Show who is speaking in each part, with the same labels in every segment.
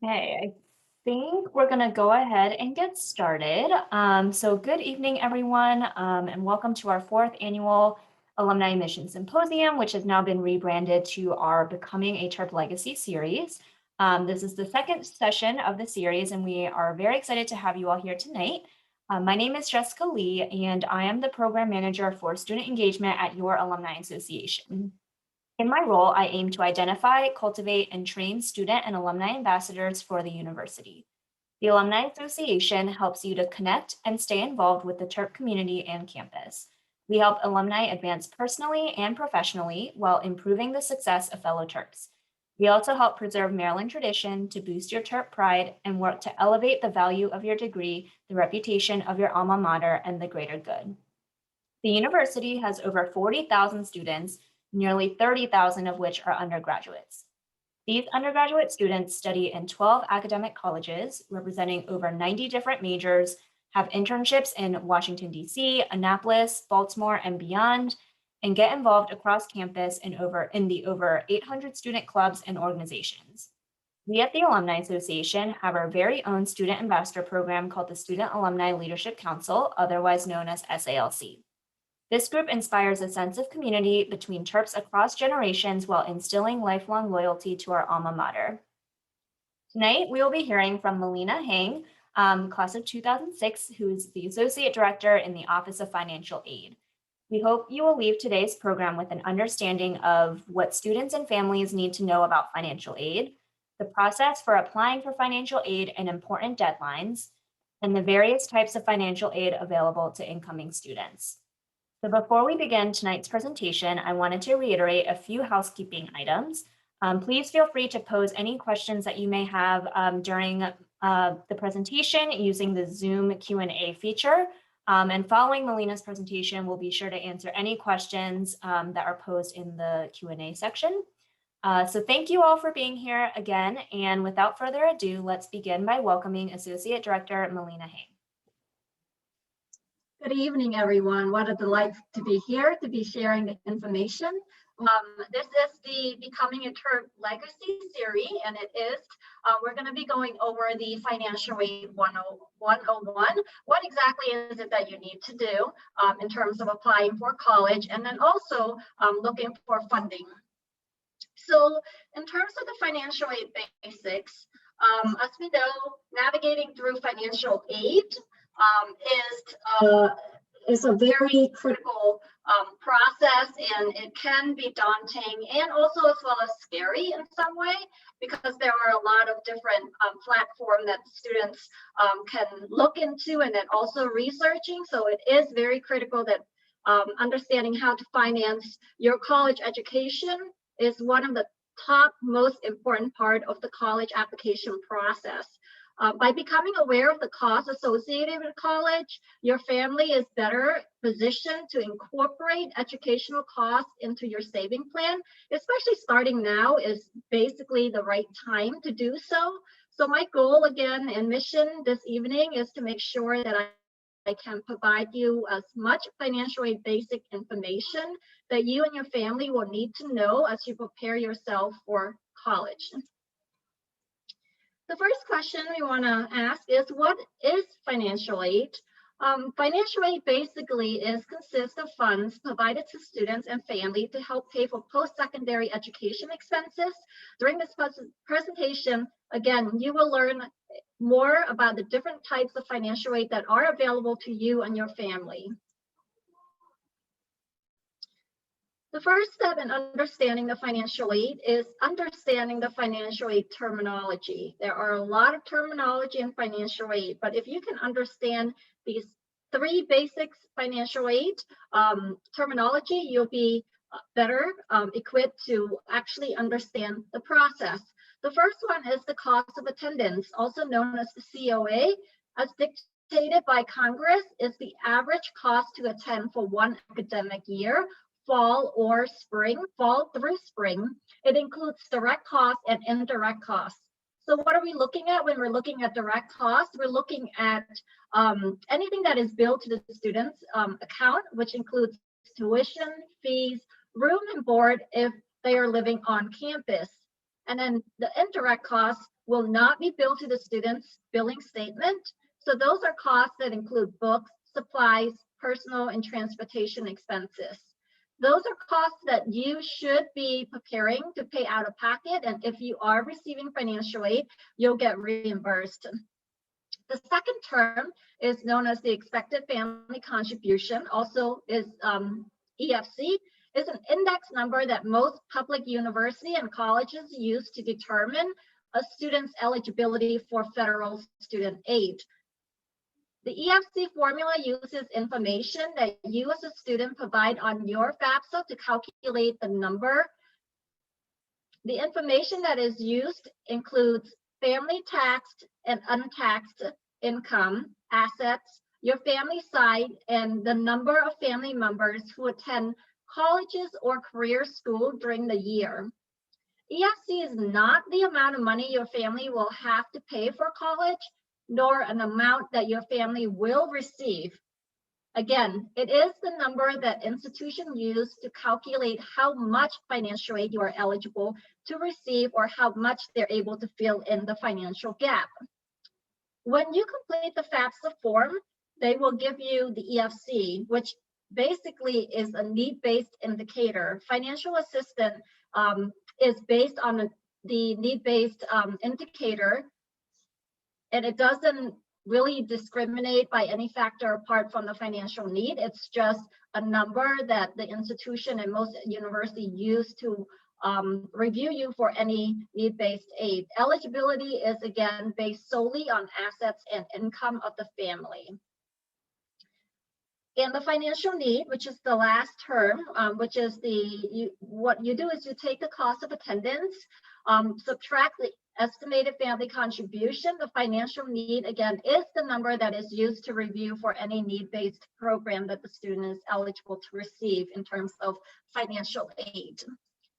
Speaker 1: Okay, I think we're going to go ahead and get started. So good evening, everyone, and welcome to our fourth annual Alumni Mission Symposium, which has now been rebranded to our Becoming a Terp Legacy series. This is the second session of the series, and we are very excited to have you all here tonight. My name is Jessica Lee, and I am the Program Manager for Student Engagement at your Alumni Association. In my role, I aim to identify, cultivate, and train student and alumni ambassadors for the university. The Alumni Association helps you to connect and stay involved with the Terp community and campus. We help alumni advance personally and professionally while improving the success of fellow Terps. We also help preserve Maryland tradition to boost your Terp pride and work to elevate the value of your degree, the reputation of your alma mater, and the greater good. The university has over 40,000 students, nearly 30,000 of which are undergraduates. These undergraduate students study in 12 academic colleges, representing over 90 different majors, have internships in Washington, D.C., Annapolis, Baltimore, and beyond, and get involved across campus in the over 800 student clubs and organizations. We at the Alumni Association have our very own student ambassador program called the Student Alumni Leadership Council, otherwise known as SALC. This group inspires a sense of community between Terps across generations while instilling lifelong loyalty to our alma mater. Tonight, we will be hearing from Malina Heng, class of 2006, who is the Associate Director in the Office of Financial Aid. We hope you will leave today's program with an understanding of what students and families need to know about financial aid, the process for applying for financial aid and important deadlines, and the various types of financial aid available to incoming students. So before we begin tonight's presentation, I wanted to reiterate a few housekeeping items. Please feel free to pose any questions that you may have during the presentation using the Zoom Q&A feature. And following Malina's presentation, we'll be sure to answer any questions that are posed in the Q&A section. So thank you all for being here again. And without further ado, let's begin by welcoming Associate Director Malina Heng.
Speaker 2: Good evening, everyone. What a delight to be here, to be sharing the information. This is the Becoming a Terp Legacy series, and we're going to be going over the Financial Aid 101. What exactly is it that you need to do in terms of applying for college, and then also looking for funding. So in terms of the financial aid basics, as we know, navigating through financial aid is a very critical process, and it can be daunting and also as well as scary in some way, because there are a lot of different platforms that students can look into and then also researching. So it is very critical that understanding how to finance your college education is one of the top most important part of the college application process. By becoming aware of the costs associated with college, your family is better positioned to incorporate educational costs into your saving plan. Especially starting now is basically the right time to do so. So my goal again and mission this evening is to make sure that I can provide you as much financial aid basic information that you and your family will need to know as you prepare yourself for college. The first question we want to ask is, what is financial aid? Financial aid basically consists of funds provided to students and family to help pay for post-secondary education expenses. During this presentation, again, you will learn more about the different types of financial aid that are available to you and your family. The first step in understanding the financial aid is understanding the financial aid terminology. There are a lot of terminology in financial aid, but if you can understand these three basics financial aid terminology, you'll be better equipped to actually understand the process. The first one is the cost of attendance, also known as the COA, as dictated by Congress, is the average cost to attend for one academic year, fall or spring, fall through spring. It includes direct costs and indirect costs. So what are we looking at when we're looking at direct costs? We're looking at anything that is billed to the student's account, which includes tuition, fees, room and board if they are living on campus. And then the indirect costs will not be billed to the student's billing statement. So those are costs that include books, supplies, personal and transportation expenses. Those are costs that you should be preparing to pay out of pocket. And if you are receiving financial aid, you'll get reimbursed. The second term is known as the expected family contribution, also is EFC, is an index number that most public university and colleges use to determine a student's eligibility for federal student aid. The EFC formula uses information that you as a student provide on your FAFSA to calculate the number. The information that is used includes family taxed and untaxed income, assets, your family side, and the number of family members who attend colleges or career school during the year. EFC is not the amount of money your family will have to pay for college, nor an amount that your family will receive. Again, it is the number that institutions use to calculate how much financial aid you are eligible to receive or how much they're able to fill in the financial gap. When you complete the FAFSA form, they will give you the EFC, which basically is a need-based indicator. Financial assistance is based on the need-based indicator, and it doesn't really discriminate by any factor apart from the financial need. It's just a number that the institution and most universities use to review you for any need-based aid. Eligibility is again based solely on assets and income of the family. And the financial need, which is the last term, which is what you do is you take the cost of attendance, subtract the estimated family contribution. The financial need, again, is the number that is used to review for any need-based program that the student is eligible to receive in terms of financial aid.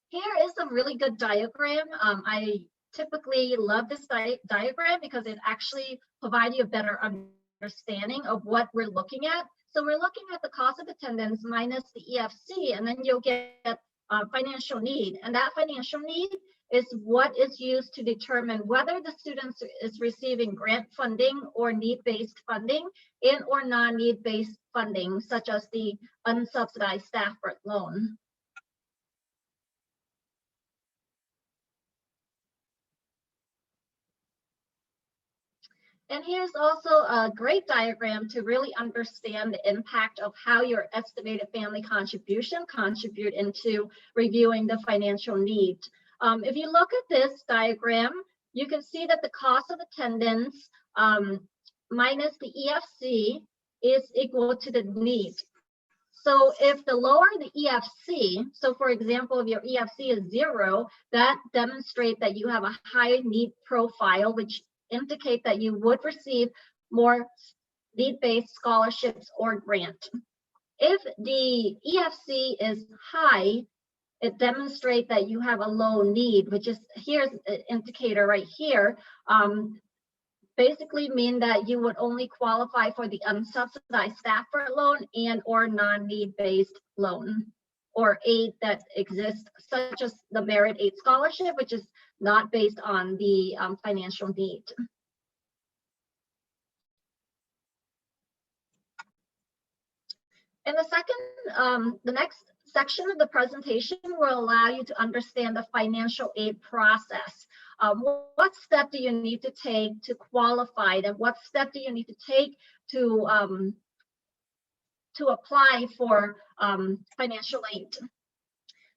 Speaker 2: Here is a really good diagram. I typically love this diagram because it actually provides you a better understanding of what we're looking at. So we're looking at the cost of attendance minus the EFC, and then you'll get financial need. And that financial need is what is used to determine whether the student is receiving grant funding or need-based funding and or non-need-based funding, such as the unsubsidized Stafford loan. And here's also a great diagram to really understand the impact of how your estimated family contribution contribute into reviewing the financial need. If you look at this diagram, you can see that the cost of attendance minus the EFC is equal to the need. So if the lower the EFC, so for example, if your EFC is 0, that demonstrates that you have a high need profile, which indicate that you would receive more need-based scholarships or grant. If the EFC is high, it demonstrates that you have a low need, which is, here's an indicator right here, basically mean that you would only qualify for the unsubsidized Stafford loan and or non-need-based loan or aid that exists, such as the Merit Aid Scholarship, which is not based on the financial need. And the next section of the presentation will allow you to understand the financial aid process. What step do you need to take to qualify, and what step do you need to take to apply for financial aid?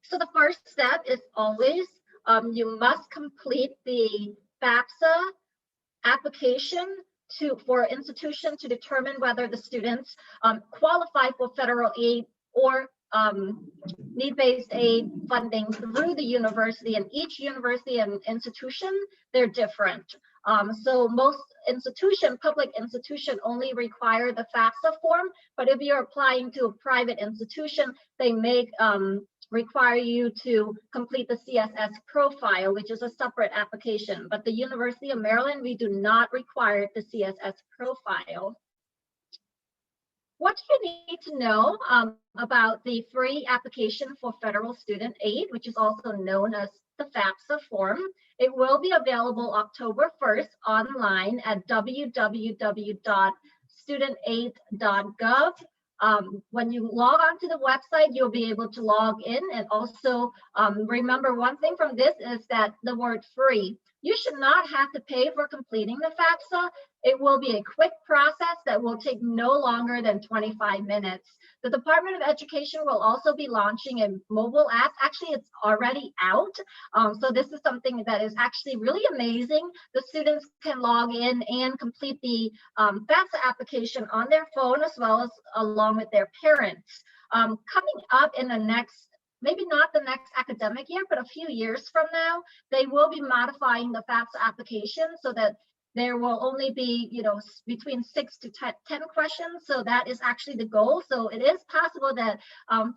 Speaker 2: So the first step is always you must complete the FAFSA application for institution to determine whether the students qualify for federal aid or need-based aid funding through the university. And each university and institution, they're different. So most public institution only require the FAFSA form, but if you're applying to a private institution, they may require you to complete the CSS profile, which is a separate application. But the University of Maryland, we do not require the CSS profile. What you need to know about the free application for federal student aid, which is also known as the FAFSA form. It will be available October 1st online at www.studentaid.gov. When you log on to the website, you'll be able to log in. And also remember one thing from this is that the word free. You should not have to pay for completing the FAFSA. It will be a quick process that will take no longer than 25 minutes. The Department of Education will also be launching a mobile app. Actually, it's already out. So this is something that is actually really amazing. The students can log in and complete the FAFSA application on their phone as well as along with their parents. Coming up in the next, maybe not the next academic year, but a few years from now, they will be modifying the FAFSA application so that there will only be, between 6 to 10 questions. So that is actually the goal. So it is possible that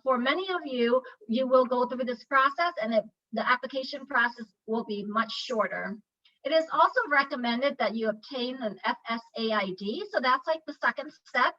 Speaker 2: for many of you, you will go through this process and the application process will be much shorter. It is also recommended that you obtain an FSAID. So that's like the second step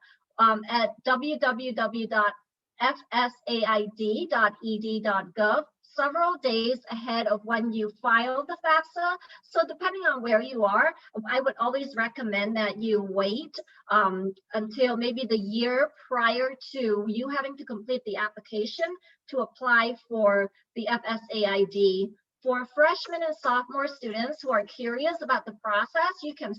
Speaker 2: at www.fsaid.ed.gov. Several days ahead of when you file the FAFSA. So depending on where you are, I would always recommend that you wait until maybe the year prior to you having to complete the application to apply for the FSAID. For freshmen and sophomore students who are curious about the process, you can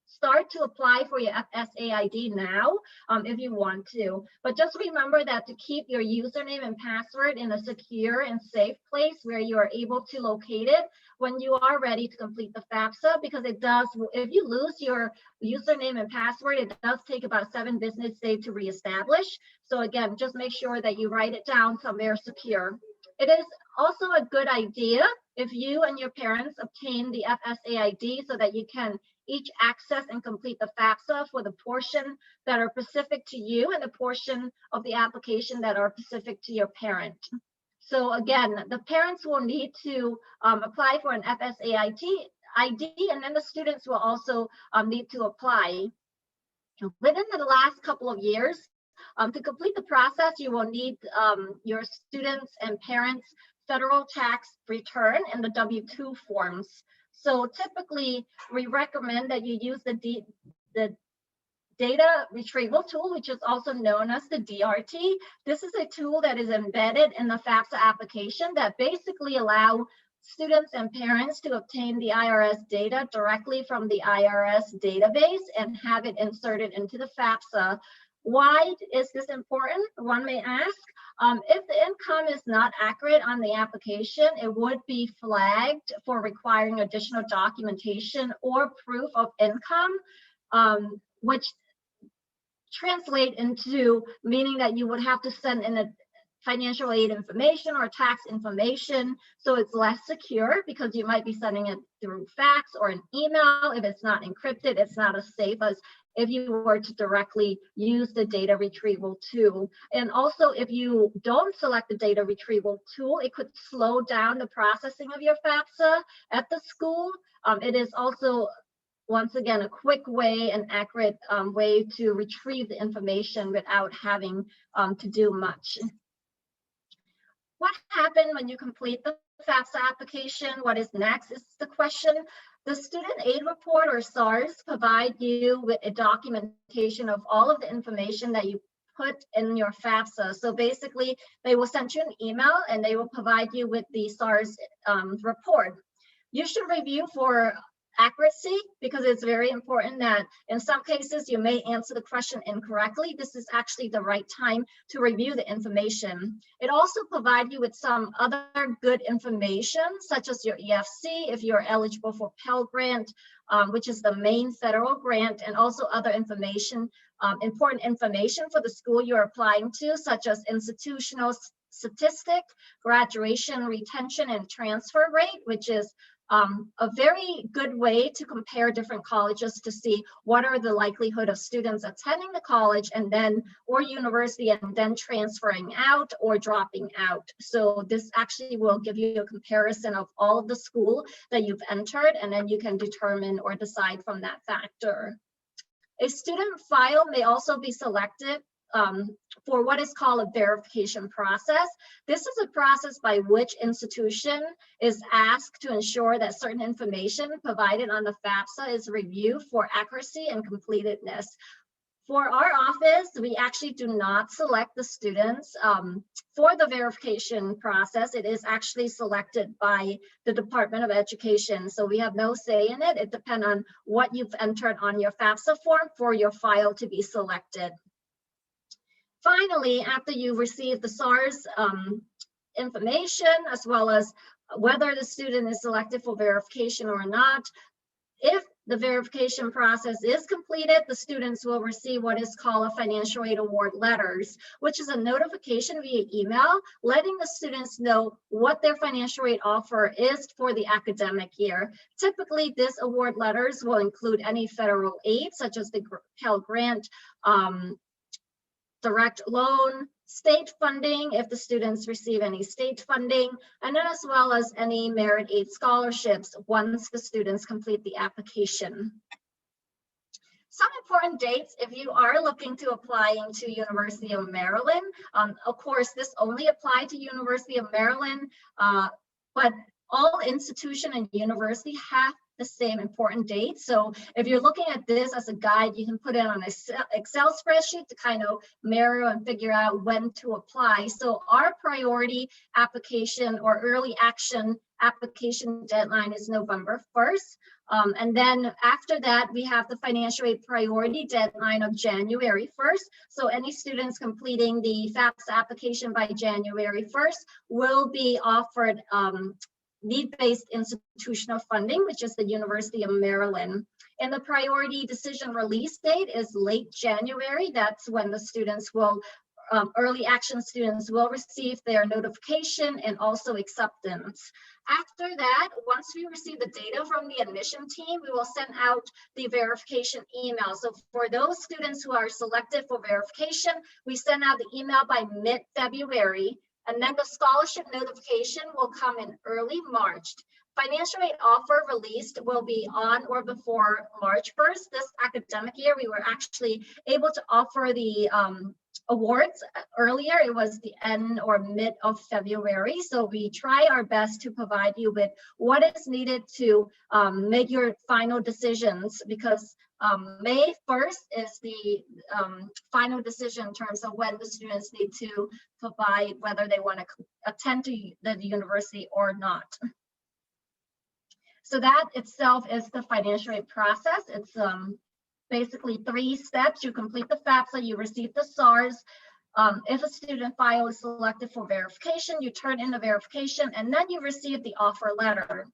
Speaker 2: start to apply for your FSAID now if you want to. But just remember that to keep your username and password in a secure and safe place where you are able to locate it when you are ready to complete the FAFSA, because it does, if you lose your username and password, it does take about 7 business days to reestablish. So again, just make sure that you write it down somewhere secure. It is also a good idea if you and your parents obtain the FSAID so that you can each access and complete the FAFSA for the portion that are specific to you and the portion of the application that are specific to your parent. So again, the parents will need to apply for an FSAID ID, and then the students will also need to apply. Within the last couple of years, to complete the process, you will need your students and parents' federal tax return and the W-2 forms. So typically, we recommend that you use the data retrieval tool, which is also known as the DRT. This is a tool that is embedded in the FAFSA application that basically allow students and parents to obtain the IRS data directly from the IRS database and have it inserted into the FAFSA. Why is this important? One may ask. If the income is not accurate on the application, it would be flagged for requiring additional documentation or proof of income, which translate into meaning that you would have to send in a financial aid information or tax information, so it's less secure because you might be sending it through fax or an email. If it's not encrypted, it's not as safe as if you were to directly use the data retrieval tool. And also, if you don't select the data retrieval tool, it could slow down the processing of your FAFSA at the school. It is also, once again, a quick way and accurate way to retrieve the information without having to do much. What happened when you complete the FAFSA application? What is next is the question. The Student Aid Report, or SARS, provide you with a documentation of all of the information that you put in your FAFSA. So basically, they will send you an email and they will provide you with the SARS report. You should review for accuracy, because it's very important that in some cases you may answer the question incorrectly. This is actually the right time to review the information. It also provides you with some other good information, such as your EFC, if you're eligible for Pell Grant, which is the main federal grant, and also other information, important information for the school you're applying to, such as institutional statistic, graduation, retention, and transfer rate, which is a very good way to compare different colleges to see what are the likelihood of students attending the college and then or university and then transferring out or dropping out. So this actually will give you a comparison of all of the school that you've entered, and then you can determine or decide from that factor. A student file may also be selected for what is called a verification process. This is a process by which institution is asked to ensure that certain information provided on the FAFSA is reviewed for accuracy and completeness. For our office, we actually do not select the students for the verification process. It is actually selected by the Department of Education. So we have no say in it. It depends on what you've entered on your FAFSA form for your file to be selected. Finally, after you receive the SARS information, as well as whether the student is selected for verification or not, if the verification process is completed, the students will receive what is called a financial aid award letters, which is a notification via email letting the students know what their financial aid offer is for the academic year. Typically, this award letters will include any federal aid, such as the Pell Grant, direct loan, state funding, if the students receive any state funding, and then as well as any merit aid scholarships once the students complete the application. Some important dates if you are looking to apply into University of Maryland. Of course, this only applies to University of Maryland, but all institution and university have the same important date. So if you're looking at this as a guide, you can put it on an Excel spreadsheet to kind of mirror and figure out when to apply. So our priority application or early action application deadline is November 1st. And then after that, we have the financial aid priority deadline of January 1st. So any students completing the FAFSA application by January 1st will be offered need-based institutional funding, which is the University of Maryland. And the priority decision release date is late January. That's when the students will, early action students will receive their notification and also acceptance. After that, once we receive the data from the admission team, we will send out the verification email. So for those students who are selected for verification, we send out the email by mid-February. And then the scholarship notification will come in early March. Financial aid offer released will be on or before March 1st. This academic year, we were actually able to offer the awards earlier. It was the end or mid of February. So we try our best to provide you with what is needed to make your final decisions, because May 1st is the final decision in terms of when the students need to provide whether they want to attend to the university or not. So that itself is the financial aid process. It's basically 3 steps. You complete the FAFSA, you receive the SARS. If a student file is selected for verification, you turn in the verification, and then you receive the offer letter.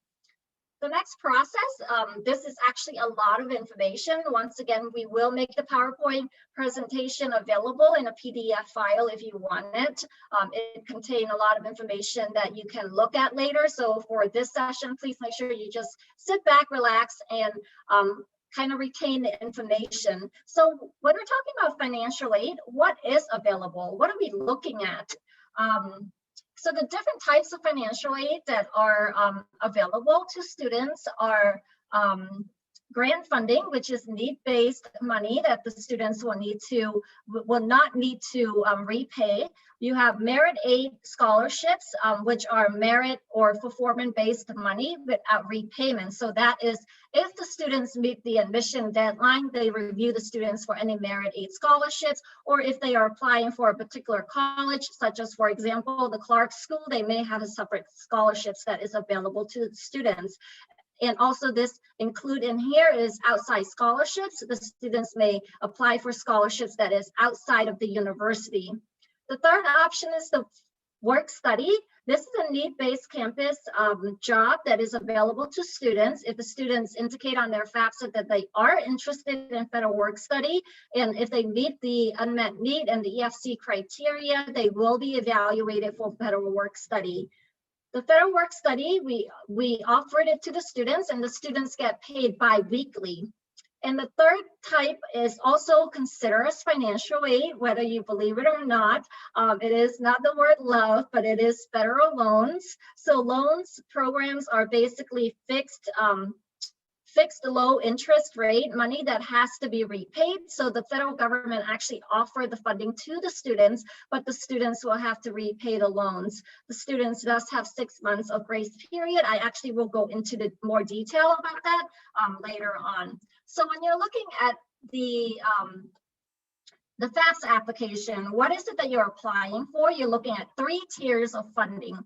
Speaker 2: The next process, this is actually a lot of information. Once again, we will make the PowerPoint presentation available in a PDF file if you want it. It contains a lot of information that you can look at later. So for this session, please make sure you just sit back, relax, and kind of retain the information. So when we're talking about financial aid, what is available? What are we looking at? So the different types of financial aid that are available to students are grant funding, which is need-based money that the students will not need to repay. You have merit aid scholarships, which are merit or performance-based money without repayment. So that is, if the students meet the admission deadline, they review the students for any merit aid scholarships, or if they are applying for a particular college, such as, for example, the Clark School, they may have a separate scholarships that is available to the students. And also this include in here is outside scholarships. The students may apply for scholarships that is outside of the university. The third option is the work study. This is a need-based campus job that is available to students. If the students indicate on their FAFSA that they are interested in federal work study, and if they meet the unmet need and the EFC criteria, they will be evaluated for federal work study. The federal work study, we offered it to the students, and the students get paid bi-weekly. And the third type is also considered as financial aid, whether you believe it or not. It is not the word love, but it is federal loans. So loans programs are basically fixed fixed low interest rate money that has to be repaid. So the federal government actually offered the funding to the students, but the students will have to repay the loans. The students does have 6 months of grace period. I actually will go into the more detail about that later on. So when you're looking at the FAFSA application, what is it that you're applying for? You're looking at 3 tiers of funding.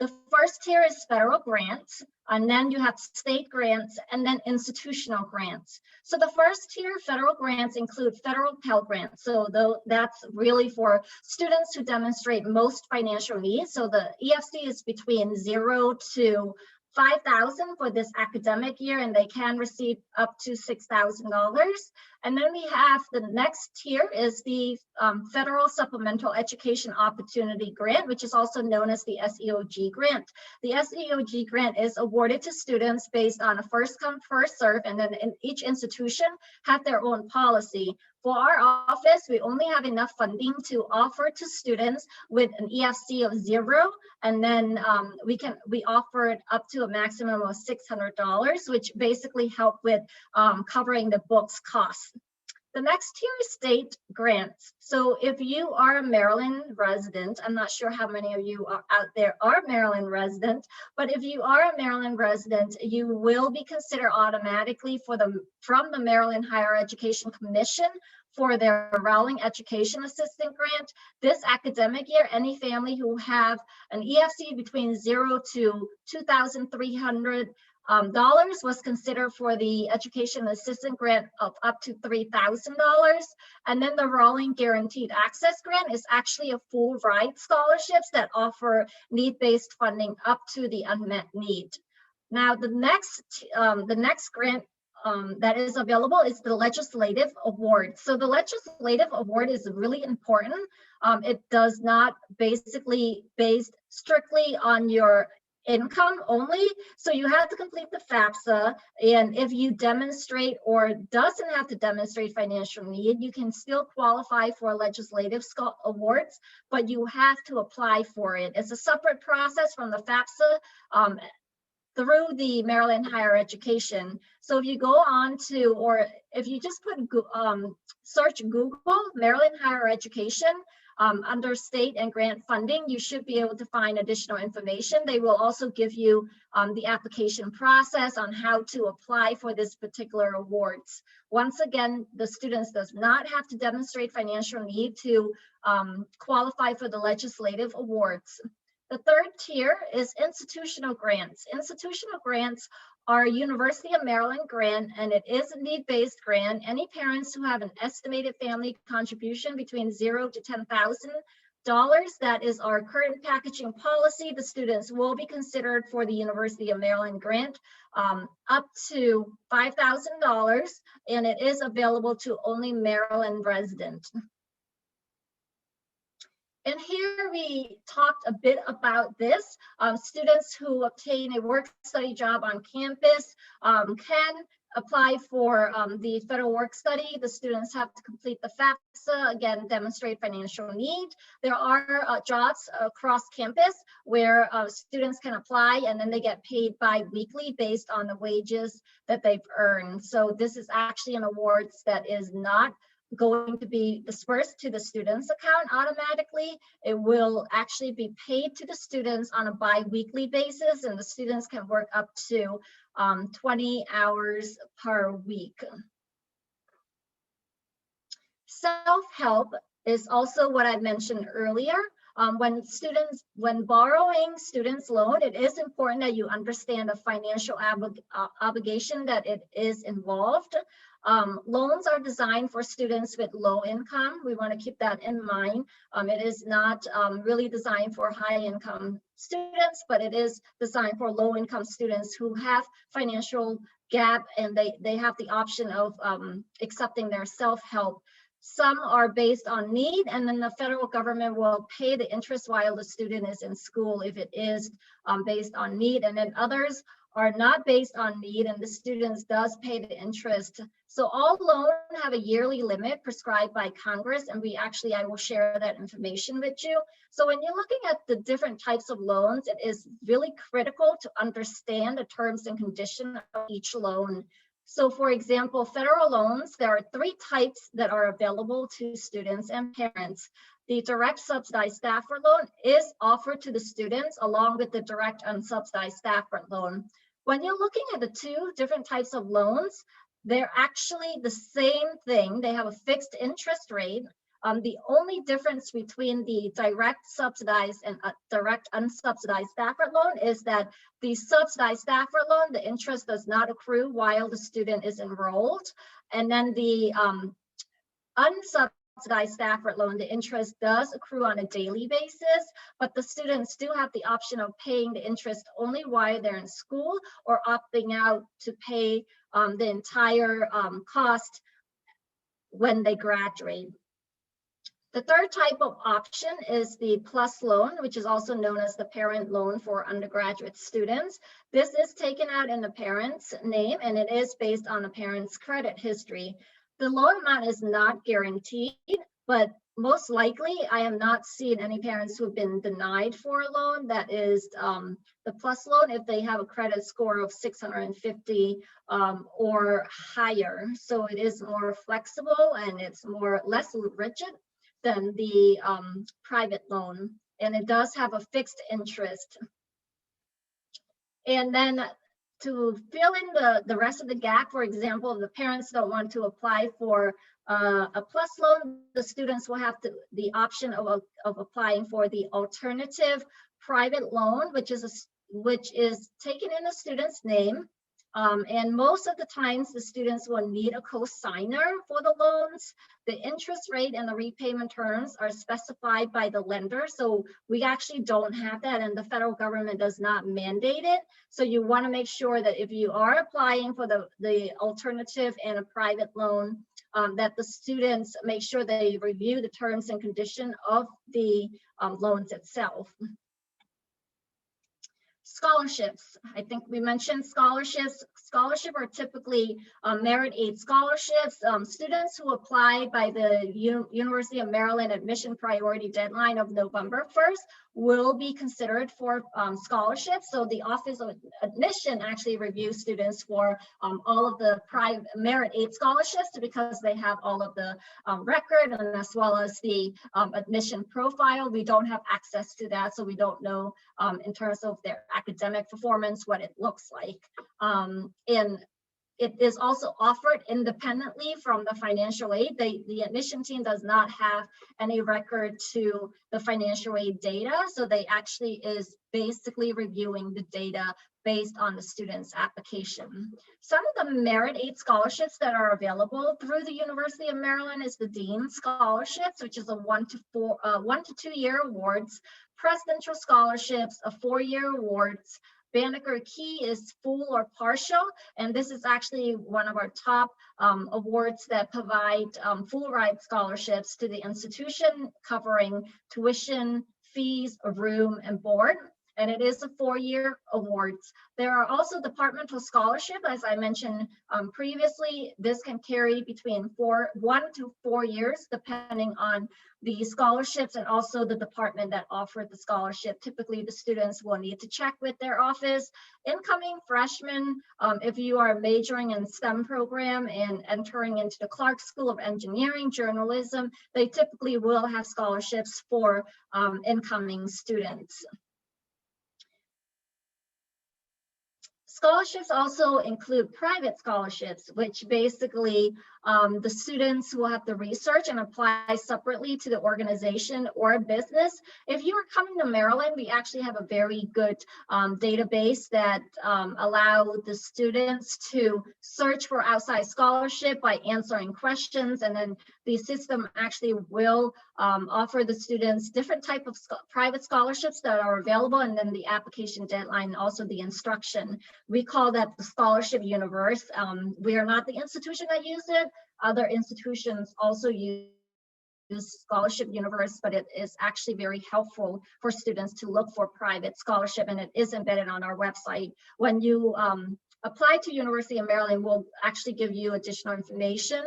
Speaker 2: The first tier is federal grants, and then you have state grants, and then institutional grants. So the first tier, federal grants, include federal Pell Grants. So that's really for students who demonstrate most financial needs. So the EFC is between 0 to 5,000 for this academic year, and they can receive up to $6,000. And then we have the next tier is the Federal Supplemental Education Opportunity Grant, which is also known as the SEOG grant. The SEOG grant is awarded to students based on a first come, first serve, and then each institution have their own policy. For our office, we only have enough funding to offer to students with an EFC of 0, and then we offer it up to a maximum of $600, which basically help with covering the book's costs. The next tier is state grants. So if you are a Maryland resident, I'm not sure how many of you are out there are Maryland resident, but if you are a Maryland resident, you will be considered automatically from the Maryland Higher Education Commission for their Rowling Education Assistant Grant. This academic year, any family who have an EFC between 0 to $2,300 was considered for the Education Assistant Grant of up to $3,000. And then the Rowling Guaranteed Access Grant is actually a full ride scholarships that offer need-based funding up to the unmet need. Now, the next grant that is available is the Legislative Award. So the Legislative Award is really important. It does not basically based strictly on your income only. So you have to complete the FAFSA, and if you demonstrate or doesn't have to demonstrate financial need, you can still qualify for legislative awards, but you have to apply for it. It's a separate process from the FAFSA through the Maryland Higher Education. So if you go on to, or if you just put search Google Maryland Higher Education, under state and grant funding, you should be able to find additional information. They will also give you the application process on how to apply for this particular awards. Once again, the students does not have to demonstrate financial need to qualify for the legislative awards. The third tier is institutional grants. Institutional grants are University of Maryland grant, and it is a need-based grant. Any parents who have an estimated family contribution between 0 to $10,000, that is our current packaging policy, the students will be considered for the University of Maryland grant up to $5,000, and it is available to only Maryland residents. And here we talked a bit about this. Students who obtain a work-study job on campus can apply for the federal work-study. The students have to complete the FAFSA, again, demonstrate financial need. There are jobs across campus where students can apply, and then they get paid bi-weekly based on the wages that they've earned. So this is actually an awards that is not going to be dispersed to the students' account automatically. It will actually be paid to the students on a bi-weekly basis, and the students can work up to 20 hours per week. Self-help is also what I mentioned earlier. When borrowing students' loan, it is important that you understand the financial obligation that it is involved. Loans are designed for students with low income. We want to keep that in mind. It is not really designed for high income students, but it is designed for low income students who have financial gap, and they have the option of accepting their self-help. Some are based on need, and then the federal government will pay the interest while the student is in school if it is based on need. And then others are not based on need, and the students does pay the interest. So all loans have a yearly limit prescribed by Congress, and I will share that information with you. So when you're looking at the different types of loans, it is really critical to understand the terms and conditions of each loan. So for example, federal loans, there are 3 types that are available to students and parents. The direct subsidized Stafford loan is offered to the students along with the direct unsubsidized Stafford loan. When you're looking at the 2 different types of loans, they're actually the same thing. They have a fixed interest rate. The only difference between the direct subsidized and direct unsubsidized Stafford loan is that the subsidized Stafford loan, the interest does not accrue while the student is enrolled. And then the unsubsidized Stafford loan, the interest does accrue on a daily basis, but the students do have the option of paying the interest only while they're in school or opting out to pay the entire cost when they graduate. The third type of option is the PLUS loan, which is also known as the parent loan for undergraduate students. This is taken out in the parent's name, and it is based on the parent's credit history. The loan amount is not guaranteed, but most likely I have not seen any parents who have been denied for a loan that is the PLUS loan if they have a credit score of 650 or higher. So it is more flexible and it's less rigid than the private loan, and it does have a fixed interest. And then to fill in the rest of the gap, for example, if the parents don't want to apply for a PLUS loan, the students will have the option of applying for the alternative private loan, which is taken in the student's name. And most of the times the students will need a co-signer for the loans. The interest rate and the repayment terms are specified by the lender. So we actually don't have that, and the federal government does not mandate it. So you want to make sure that if you are applying for the alternative and a private loan, that the students make sure they review the terms and condition of the loans itself. Scholarships. I think we mentioned scholarships. Scholarships are typically merit aid scholarships. Students who apply by the University of Maryland admission priority deadline of November 1st will be considered for scholarships. So the Office of Admission actually reviews students for all of the private merit aid scholarships because they have all of the record and as well as the admission profile. We don't have access to that, so we don't know in terms of their academic performance what it looks like. And it is also offered independently from the financial aid. The admission team does not have any record to the financial aid data, so they actually is basically reviewing the data based on the student's application. Some of the merit aid scholarships that are available through the University of Maryland is the Dean Scholarships, which is a 1 to 2 year awards, presidential scholarships, a 4-year awards. Banneker Key is full or partial, and this is actually one of our top awards that provide full ride scholarships to the institution, covering tuition, fees, room, and board. And it is a 4-year awards. There are also departmental scholarship, as I mentioned previously. This can carry between 1 to 4 years, depending on the scholarships and also the department that offered the scholarship. Typically, the students will need to check with their office. Incoming freshmen, if you are majoring in STEM program and entering into the Clark School of Engineering, Journalism, they typically will have scholarships for incoming students. Scholarships also include private scholarships, which basically the students will have to research and apply separately to the organization or business. If you are coming to Maryland, we actually have a very good database that allow the students to search for outside scholarship by answering questions, and then the system actually will offer the students different type of private scholarships that are available, and then the application deadline, and also the instruction. We call that the scholarship universe. We are not the institution that uses it. Other institutions also use scholarship universe, but it is actually very helpful for students to look for private scholarship, and it is embedded on our website. When you apply to University of Maryland, we'll actually give you additional information,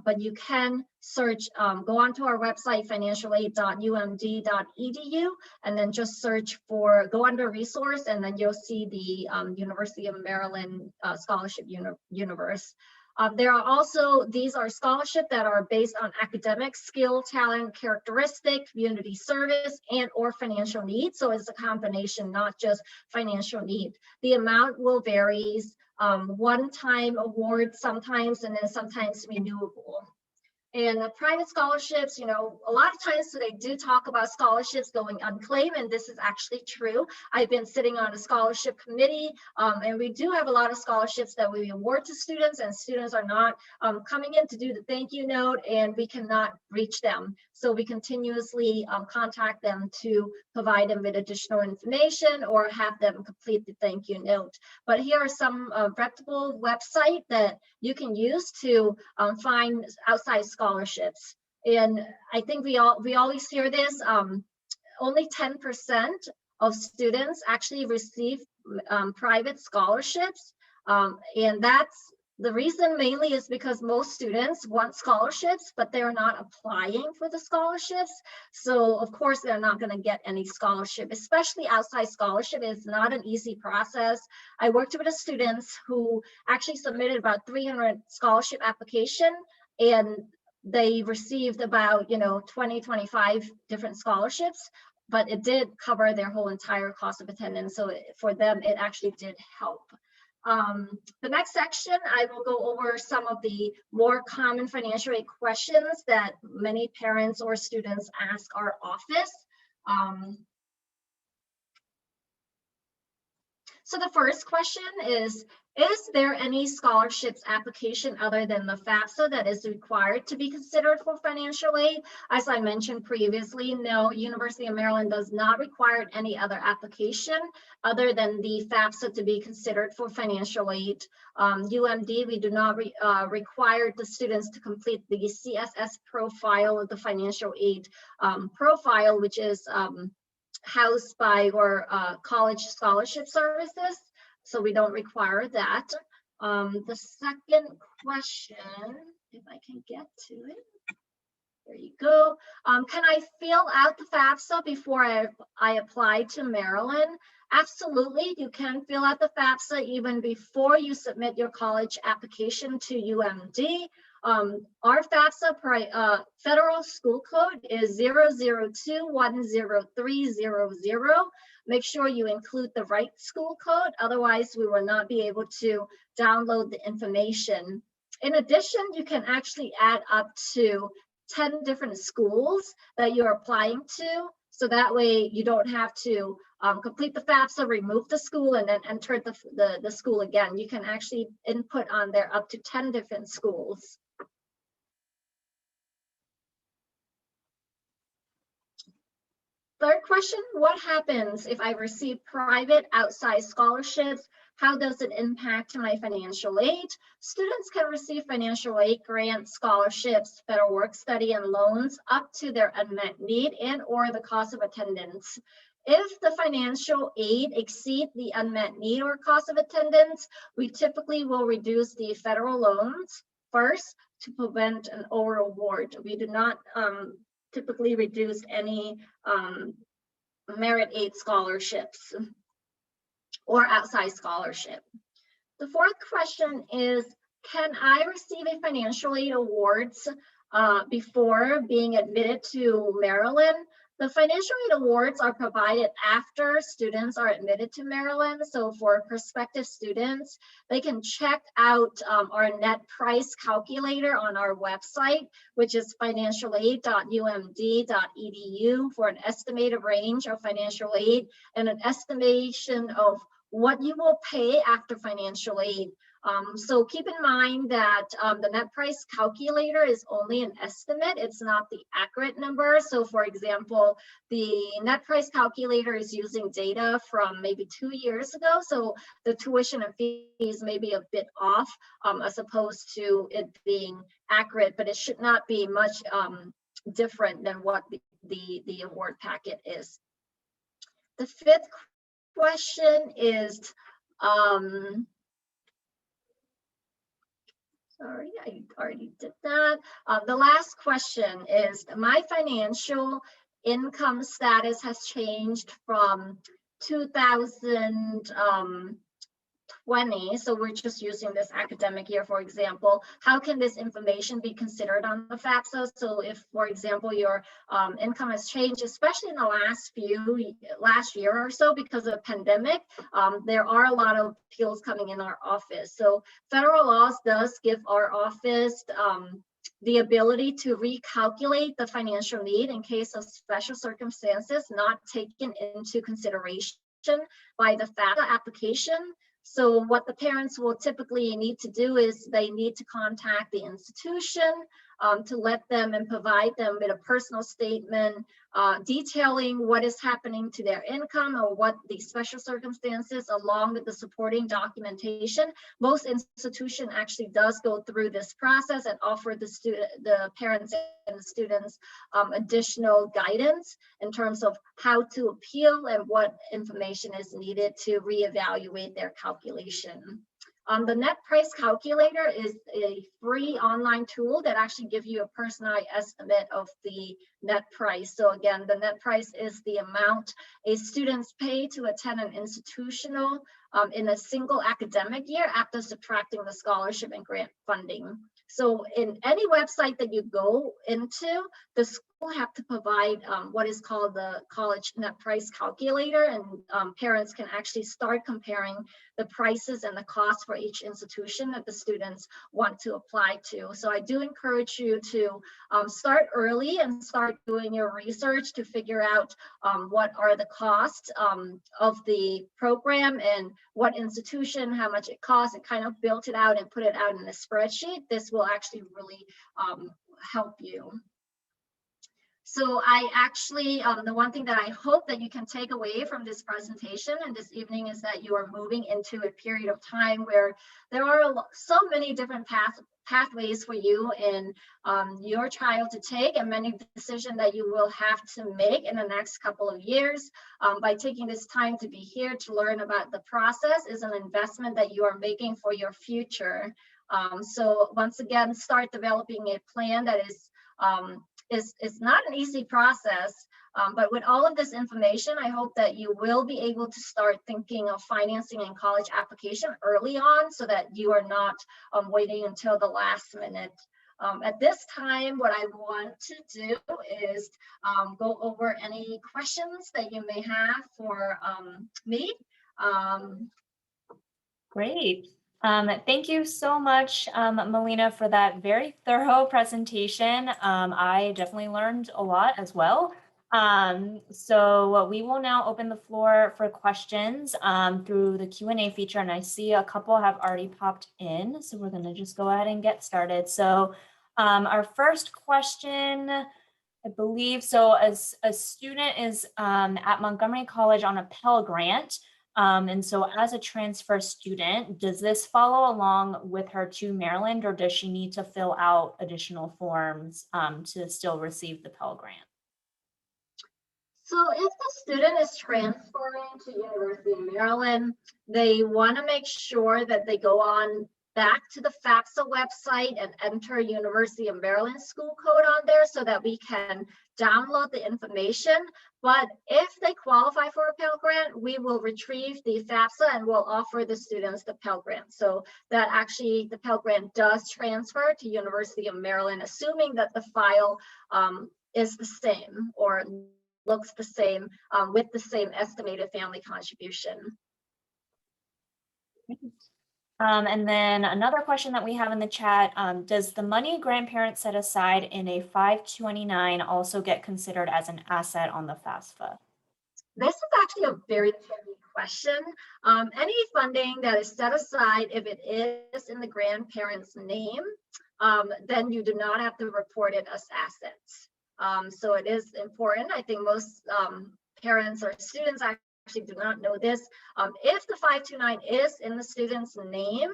Speaker 2: but you can search, go onto our website, financialaid.umd.edu, and then just search for, go under resource, and then you'll see the University of Maryland scholarship universe. There are also, these are scholarships that are based on academic skill, talent, characteristic, community service, and or financial need. So it's a combination, not just financial need. The amount will vary, one-time award sometimes, and then sometimes renewable. And private scholarships, you know, a lot of times they do talk about scholarships going unclaimed, and this is actually true. I've been sitting on a scholarship committee, and we do have a lot of scholarships that we award to students, and students are not coming in to do the thank you note, and we cannot reach them. So we continuously contact them to provide them with additional information or have them complete the thank you note. But here are some reputable websites that you can use to find outside scholarships. And I think we always hear this, only 10% of students actually receive private scholarships. And that's the reason mainly is because most students want scholarships, but they're not applying for the scholarships. So of course, they're not going to get any scholarship, especially outside scholarship. It's not an easy process. I worked with students who actually submitted about 300 scholarship application, and they received about 20, 25 different scholarships, but it did cover their whole entire cost of attendance. So for them, it actually did help. The next section, I will go over some of the more common financial aid questions that many parents or students ask our office. So the first question is there any scholarships application other than the FAFSA that is required to be considered for financial aid? As I mentioned previously, no, University of Maryland does not require any other application other than the FAFSA to be considered for financial aid. UMD, we do not require the students to complete the CSS profile of the financial aid profile, which is housed by or college scholarship services. So we don't require that. The second question, if I can get to it. There you go. Can I fill out the FAFSA before I apply to Maryland? Absolutely, you can fill out the FAFSA even before you submit your college application to UMD. Our FAFSA federal school code is 002-10300. Make sure you include the right school code, otherwise we will not be able to download the information. In addition, you can actually add up to 10 different schools that you're applying to. So that way you don't have to complete the FAFSA, remove the school, and then enter the school again. You can actually input on there up to 10 different schools. Third question, what happens if I receive private outside scholarships? How does it impact my financial aid? Students can receive financial aid, grants, scholarships, federal work study, and loans up to their unmet need and or the cost of attendance. If the financial aid exceeds the unmet need or cost of attendance, we typically will reduce the federal loans first to prevent an over award. We do not typically reduce any merit aid scholarships or outside scholarship. The fourth question is, can I receive a financial aid awards before being admitted to Maryland? The financial aid awards are provided after students are admitted to Maryland. So for prospective students, they can check out our net price calculator on our website, which is financialaid.umd.edu, for an estimated range of financial aid and an estimation of what you will pay after financial aid. So keep in mind that the net price calculator is only an estimate. It's not the accurate number. So for example, the net price calculator is using data from maybe 2 years ago. So the tuition and fees may be a bit off as opposed to it being accurate, but it should not be much different than what the award packet is. The fifth question is, sorry, I already did that. The last question is, my financial income status has changed from 2020, so we're just using this academic year, for example. How can this information be considered on the FAFSA? So if, for example, your income has changed, especially in the last year or so because of the pandemic, there are a lot of appeals coming in our office. So federal laws does give our office the ability to recalculate the financial need in case of special circumstances not taken into consideration by the FAFSA application. So what the parents will typically need to do is they need to contact the institution to let them and provide them with a personal statement detailing what is happening to their income or what the special circumstances, along with the supporting documentation. Most institution actually does go through this process and offer the parents and the students additional guidance in terms of how to appeal and what information is needed to reevaluate their calculation. The net price calculator is a free online tool that actually gives you a personalized estimate of the net price. So again, the net price is the amount a student's pay to attend an institutional in a single academic year after subtracting the scholarship and grant funding. So in any website that you go into, the school have to provide what is called the college net price calculator, and parents can actually start comparing the prices and the costs for each institution that the students want to apply to. So I do encourage you to start early and start doing your research to figure out what are the costs of the program and what institution, how much it costs, and kind of build it out and put it out in a spreadsheet. This will actually really help you. So I actually, the one thing that I hope that you can take away from this presentation and this evening is that you are moving into a period of time where there are so many different pathways for you and your child to take, and many decisions that you will have to make in the next couple of years. By taking this time to be here to learn about the process is an investment that you are making for your future. So once again, start developing a plan that is it's not an easy process, but with all of this information, I hope that you will be able to start thinking of financing and college application early on so that you are not waiting until the last minute. At this time, what I want to do is go over any questions that you may have for me.
Speaker 1: Great. Thank you so much, Malina, for that very thorough presentation. I definitely learned a lot as well. So we will now open the floor for questions through the Q&A feature, and I see a couple have already popped in, so we're going to just go ahead and get started. So our first question, I believe, so as a student is at Montgomery College on a Pell Grant, and so as a transfer student, does this follow along with her to Maryland, or does she need to fill out additional forms to still receive the Pell Grant?
Speaker 2: So if the student is transferring to University of Maryland, they want to make sure that they go on back to the FAFSA website and enter University of Maryland school code on there so that we can download the information. But if they qualify for a Pell Grant, we will retrieve the FAFSA and we'll offer the students the Pell Grant. So that actually the Pell Grant does transfer to University of Maryland, assuming that the file is the same or looks the same with the same estimated family contribution.
Speaker 1: And then another question that we have in the chat, does the money grandparents set aside in a 529 also get considered as an asset on the FAFSA?
Speaker 2: This is actually a very tricky question. Any funding that is set aside, if it is in the grandparent's name, then you do not have to report it as assets. So it is important. I think most parents or students actually do not know this. If the 529 is in the student's name,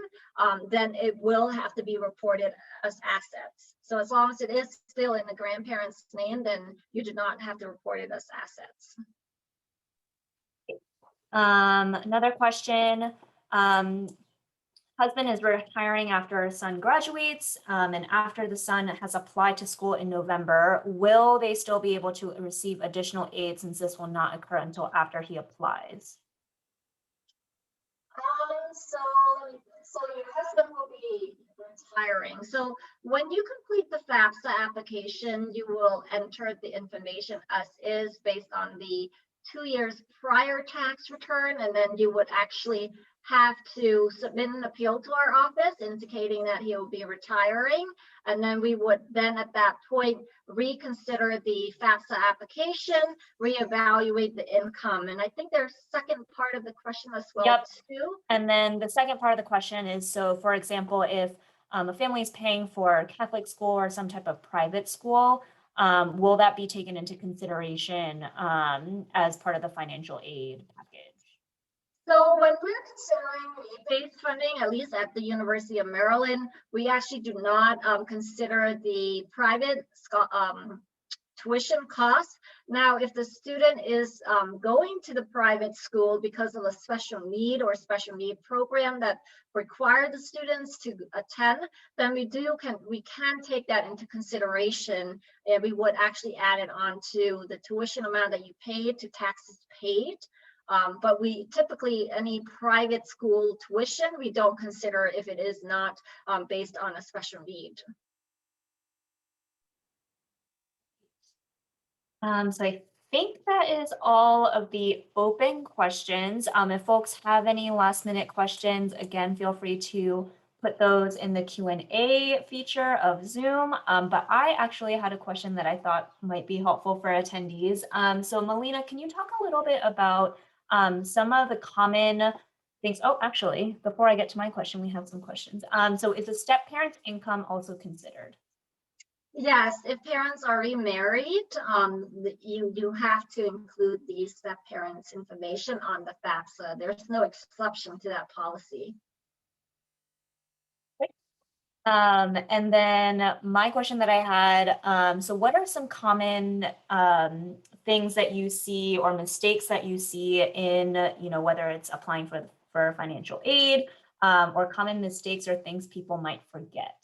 Speaker 2: then it will have to be reported as assets. So as long as it is still in the grandparent's name, then you do not have to report it as assets.
Speaker 1: Another question. Husband is retiring after son graduates, and after the son has applied to school in November, will they still be able to receive additional aid since this will not occur until after he applies?
Speaker 2: So your husband will be retiring. So when you complete the FAFSA application, you will enter the information as is based on the 2 years prior tax return, and then you would actually have to submit an appeal to our office indicating that he will be retiring. And then we would then at that point reconsider the FAFSA application, reevaluate the income. And I think there's a second part of the question as well.
Speaker 1: Yep.
Speaker 2: Too.
Speaker 1: And then the second part of the question is, so for example, if a family is paying for Catholic school or some type of private school, will that be taken into consideration as part of the financial aid package?
Speaker 2: So when we're considering need-based funding, at least at the University of Maryland, we actually do not consider the private tuition costs. Now, if the student is going to the private school because of a special need or special need program that require the students to attend, then we can take that into consideration, and we would actually add it on to the tuition amount that you paid to taxes paid. But we typically, any private school tuition, we don't consider if it is not based on a special need.
Speaker 1: So I think that is all of the open questions. If folks have any last minute questions, again, feel free to put those in the Q&A feature of Zoom. But I actually had a question that I thought might be helpful for attendees. So Malina, can you talk a little bit about some of the common things? Oh, actually, before I get to my question, we have some questions. So is a step parent's income also considered?
Speaker 2: Yes, if parents are remarried, you have to include the step parents' information on the FAFSA. There's no exception to that policy.
Speaker 1: And then my question that I had, so what are some common things that you see or mistakes that you see in, whether it's applying for financial aid or common mistakes or things people might forget?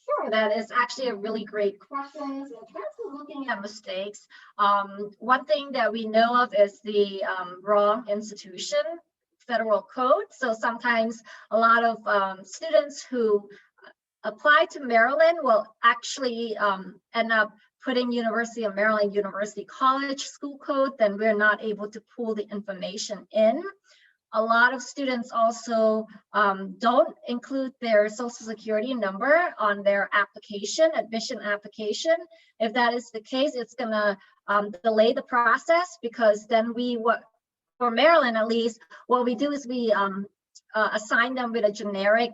Speaker 2: Sure, that is actually a really great question. In terms of looking at mistakes, one thing that we know of is the wrong institution federal code. So sometimes a lot of students who apply to Maryland will actually end up putting University of Maryland University College school code, then we're not able to pull the information in. A lot of students also don't include their social security number on their application, admission application. If that is the case, it's gonna delay the process, because then for Maryland at least, what we do is we assign them with a generic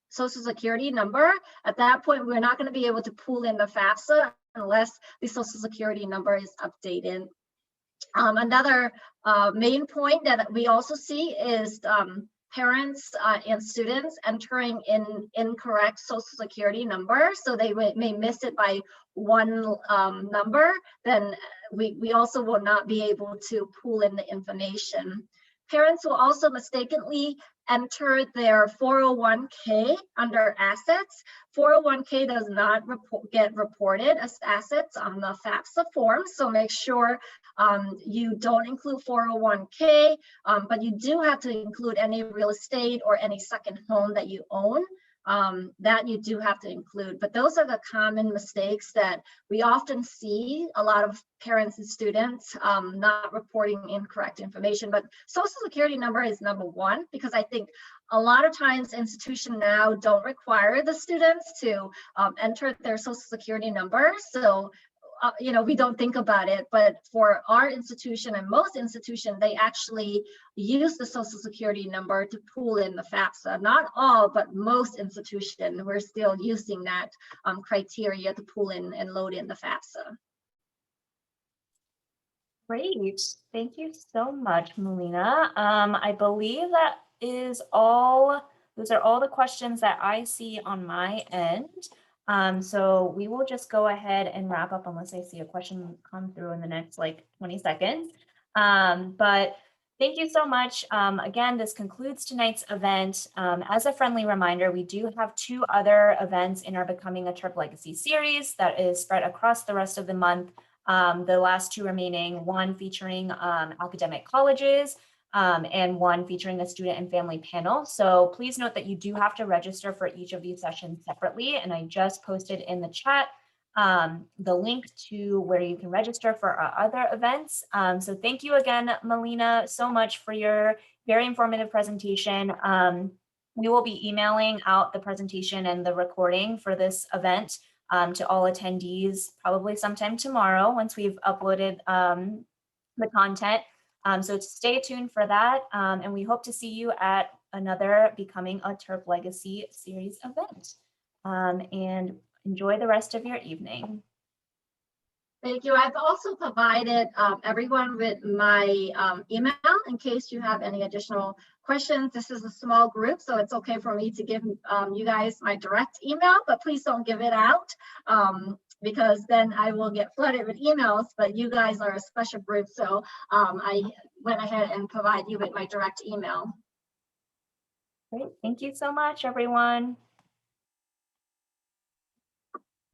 Speaker 2: social security number. At that point, we're not gonna be able to pull in the FAFSA unless the social security number is updated. Another main point that we also see is parents and students entering in incorrect social security number. So they may miss it by one number, then we also will not be able to pull in the information. Parents will also mistakenly enter their 401k under assets. 401k does not get reported as assets on the FAFSA form, so make sure you don't include 401k, but you do have to include any real estate or any second home that you own. That you do have to include. But those are the common mistakes that we often see a lot of parents and students not reporting incorrect information. But social security number is number one, because I think a lot of times institutions now don't require the students to enter their social security number. So we don't think about it, but for our institution and most institutions, they actually use the social security number to pull in the FAFSA. Not all, but most institutions, we're still using that criteria to pull in and load in the FAFSA.
Speaker 1: Great, thank you so much, Malina. I believe that is all those are all the questions that I see on my end. So we will just go ahead and wrap up unless I see a question come through in the next like 20 seconds. But thank you so much. Again, this concludes tonight's event. As a friendly reminder, we do have 2 other events in our Becoming a Terp Legacy series that is spread across the rest of the month. The last 2 remaining, one featuring academic colleges and one featuring a student and family panel. So please note that you do have to register for each of these sessions separately. And I just posted in the chat the link to where you can register for our other events. So thank you again, Malina, so much for your very informative presentation. We will be emailing out the presentation and the recording for this event to all attendees probably sometime tomorrow once we've uploaded the content. So stay tuned for that, and we hope to see you at another Becoming a Terp Legacy series event. And enjoy the rest of your evening.
Speaker 2: Thank you. I've also provided everyone with my email in case you have any additional questions. This is a small group, so it's okay for me to give you guys my direct email, but please don't give it out because then I will get flooded with emails, but you guys are a special group, so I went ahead and provide you with my direct email.
Speaker 1: Great. Thank you so much, everyone.